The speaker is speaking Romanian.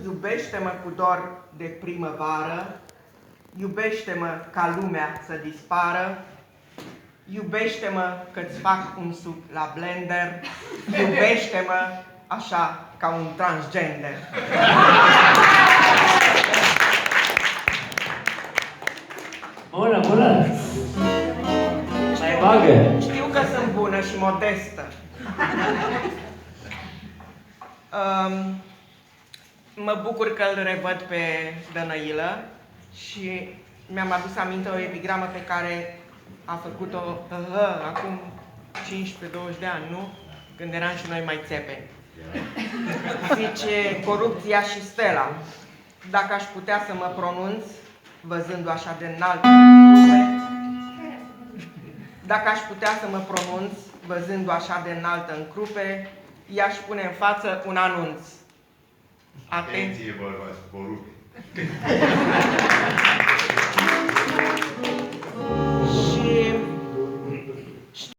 Iubește-mă cu dor de primăvară, iubește-mă ca lumea să dispară, iubește-mă că-ți fac un suc la blender, iubește-mă așa ca un transgender. Bună, bună! Mai bagă! Știu că sunt bună și modestă. Mă bucur că îl revăd pe Dănăilă și mi-am adus aminte o epigramă pe care a făcut-o acum 15-20 de ani, nu? Când eram și noi mai țepe. Zice, corupția și stela. Dacă aș putea să mă pronunț, văzându așa de înalt în crupe, dacă aș putea să mă pronunț, văzându așa de înaltă în crupe, i-aș pune în față un anunț. Atenție, bărbați, corupi!